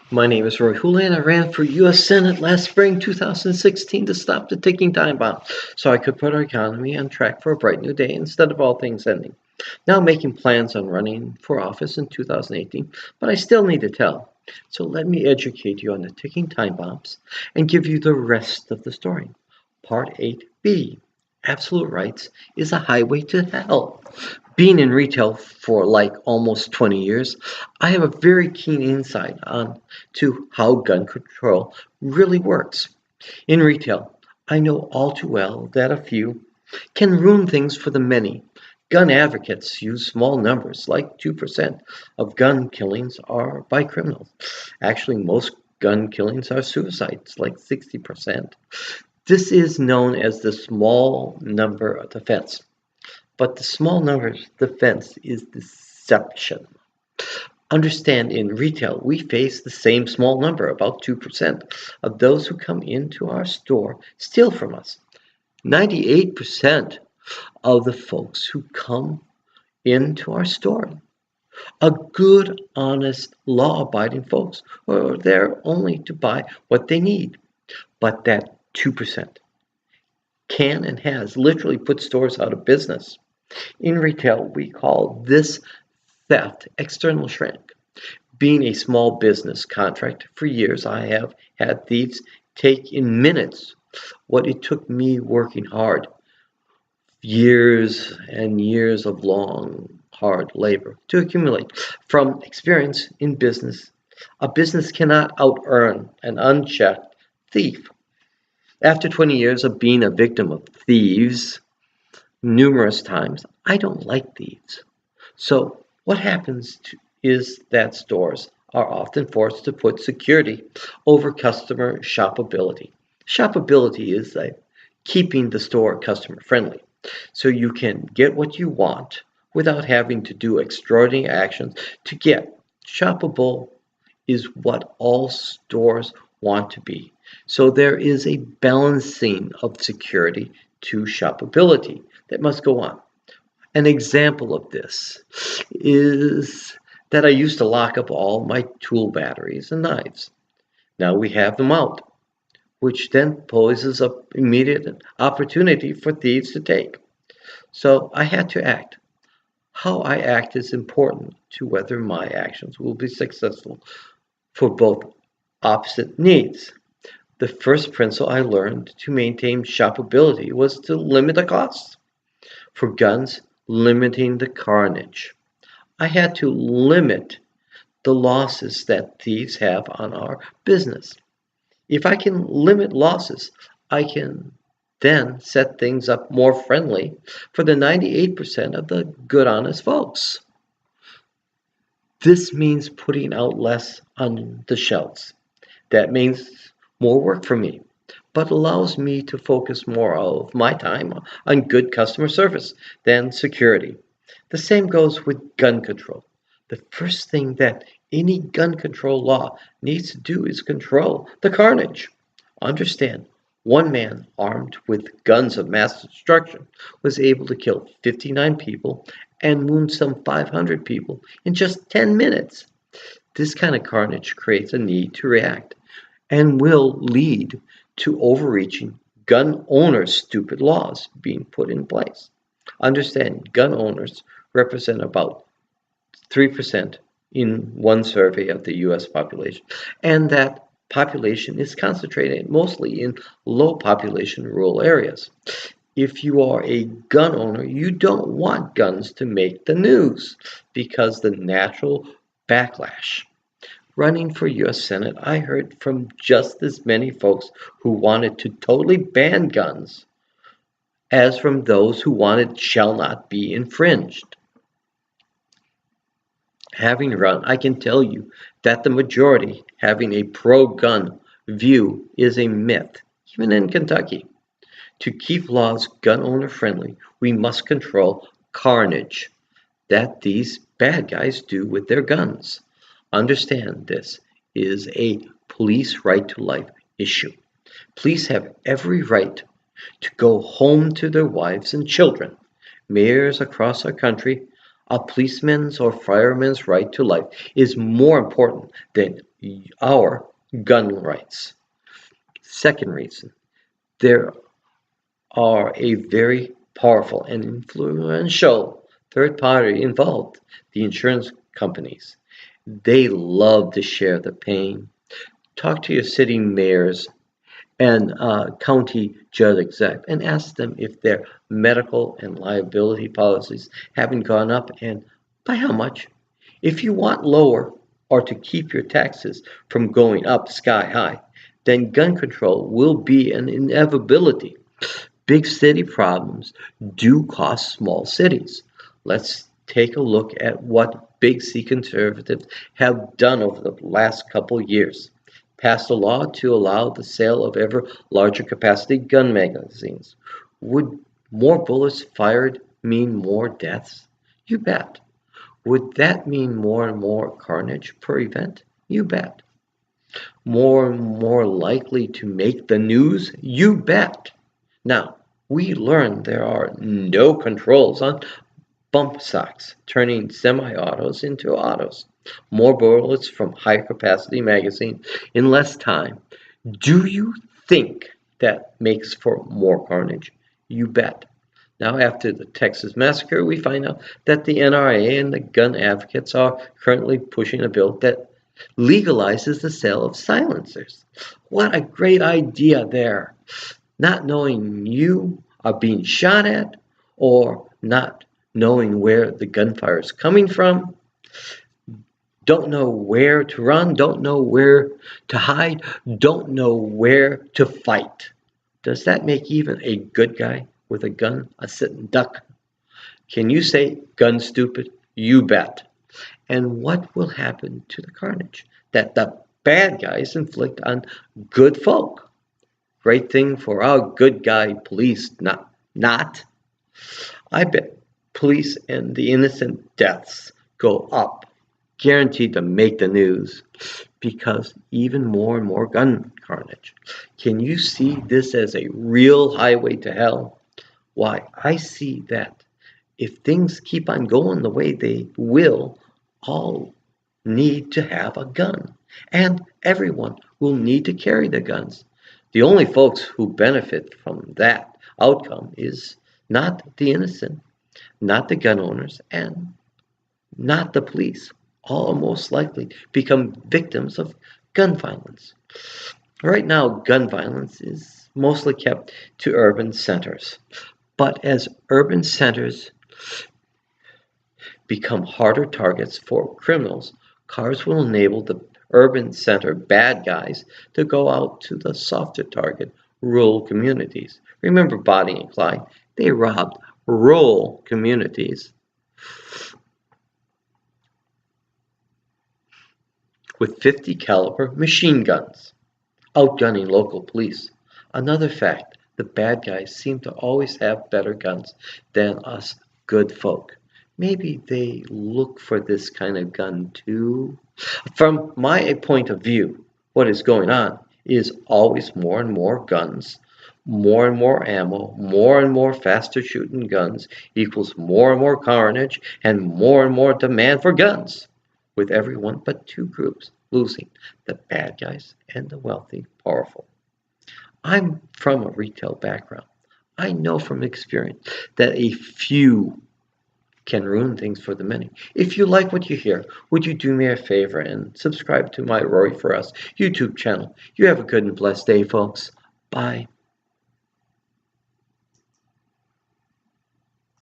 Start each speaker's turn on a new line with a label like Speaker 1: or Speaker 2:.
Speaker 1: My name is Rory Houlihan. I ran for U.S. Senate last spring 2016 to stop the ticking time bomb so I could put our economy on track for a bright new day instead of all things ending. Now I'm making plans on running for office in 2018, but I still need to tell. So let me educate you on the ticking time bombs and give you the rest of the story. Part 8B, Absolute Rights is a Highway to Hell. Being in retail for like almost 20 years, I have a very keen insight on to how gun control really works. In retail, I know all too well that a few can ruin things for the many. Gun advocates use small numbers, like 2% of gun killings are by criminals. Actually, most gun killings are suicides, like 60%. This is known as the small number defense. But the small numbers defense is deception. Understand in retail, we face the same small number, about 2%, of those who come into our store steal from us. 98% of the folks who come into our store are good, honest, law abiding folks who are there only to buy what they need. But that 2% can and has literally put stores out of business. In retail, we call this theft external shrink. Being a small business contract for years, I have had thieves take in minutes what it took me working hard, years and years of long, hard labor to accumulate. From experience in business, a business cannot out earn an unchecked thief. After 20 years of being a victim of thieves numerous times, I don't like thieves. So what happens is that stores are often forced to put security over customer shoppability. Shoppability is like keeping the store customer friendly, so you can get what you want without having to do extraordinary actions to get. Shoppable is what all stores want to be. So there is a balancing of security to shoppability that must go on. An example of this is that I used to lock up all my tool batteries and knives. Now we have them out, which then poses an immediate opportunity for thieves to take. So I had to act. How I act is important to whether my actions will be successful for both opposite needs. The first principle I learned to maintain shoppability was to limit the costs. For guns, limiting the carnage. I had to limit the losses that thieves have on our business. If I can limit losses, I can then set things up more friendly for the 98% of the good, honest folks. This means putting out less on the shelves. That means more work for me, but allows me to focus more of my time on good customer service than security. The same goes with gun control. The first thing that any gun control law needs to do is control the carnage. Understand, one man armed with guns of mass destruction was able to kill 59 people and wound some 500 people in just 10 minutes. This kind of carnage creates a need to react and will lead to overreaching gun owners' stupid laws being put in place. Understand, gun owners represent about 3% in one survey of the US population, and that population is concentrated mostly in low population rural areas. If you are a gun owner, you don't want guns to make the news because the natural backlash. Running for US Senate, I heard from just as many folks who wanted to totally ban guns as from those who wanted shall not be infringed. Having run, I can tell you that the majority having a pro-gun view is a myth, even in Kentucky. To keep laws gun owner friendly, we must control carnage that these bad guys do with their guns. Understand, this is a police right to life issue. Police have every right to go home to their wives and children. Mayors across our country, a policeman's or fireman's right to life is more important than our gun rights. Second reason, there are a very powerful and influential third party involved, the insurance companies. They love to share the pain. Talk to your city mayors and county judge exec and ask them if their medical and liability policies haven't gone up and by how much. If you want lower or to keep your taxes from going up sky high, then gun control will be an inevitability. Big city problems do cost small cities. Let's take a look at what big C conservatives have done over the last couple years. Passed a law to allow the sale of ever larger capacity gun magazines. Would more bullets fired mean more deaths? You bet. Would that mean more and more carnage per event? You bet. More and more likely to make the news? You bet. Now, we learned there are no controls on bump stocks, turning semi-autos into autos. More bullets from higher capacity magazine in less time. Do you think that makes for more carnage? You bet. Now, after the Texas massacre, we find out that the NRA and the gun advocates are currently pushing a bill that legalizes the sale of silencers. What a great idea there! Not knowing you are being shot at or not knowing where the gunfire is coming from, don't know where to run, don't know where to hide, don't know where to fight. Does that make even a good guy with a gun a sitting duck? Can you say gun stupid? You bet. And what will happen to the carnage that the bad guys inflict on good folk? Great thing for our good guy police, not. I bet police and the innocent deaths go up, guaranteed to make the news, because even more and more gun carnage. Can you see this as a real highway to hell? Why, I see that if things keep on going the way they will, all need to have a gun, and everyone will need to carry the guns. The only folks who benefit from that outcome is not the innocent, not the gun owners, and not the police. All are most likely become victims of gun violence. Right now, gun violence is mostly kept to urban centers. But as urban centers become harder targets for criminals, cars will enable the urban center bad guys to go out to the softer target, rural communities. Remember Bonnie and Clyde? They robbed rural communities with 50 caliber machine guns, outgunning local police. Another fact, the bad guys seem to always have better guns than us good folk. Maybe they look for this kind of gun too. From my point of view, what is going on is always more and more guns, more and more ammo, more and more faster shooting guns equals more and more carnage and more demand for guns, with everyone but two groups losing, the bad guys and the wealthy, powerful. I'm from a retail background. I know from experience that a few can ruin things for the many. If you like what you hear, would you do me a favor and subscribe to my Rory for Us YouTube channel? You have a good and blessed day, folks. Bye.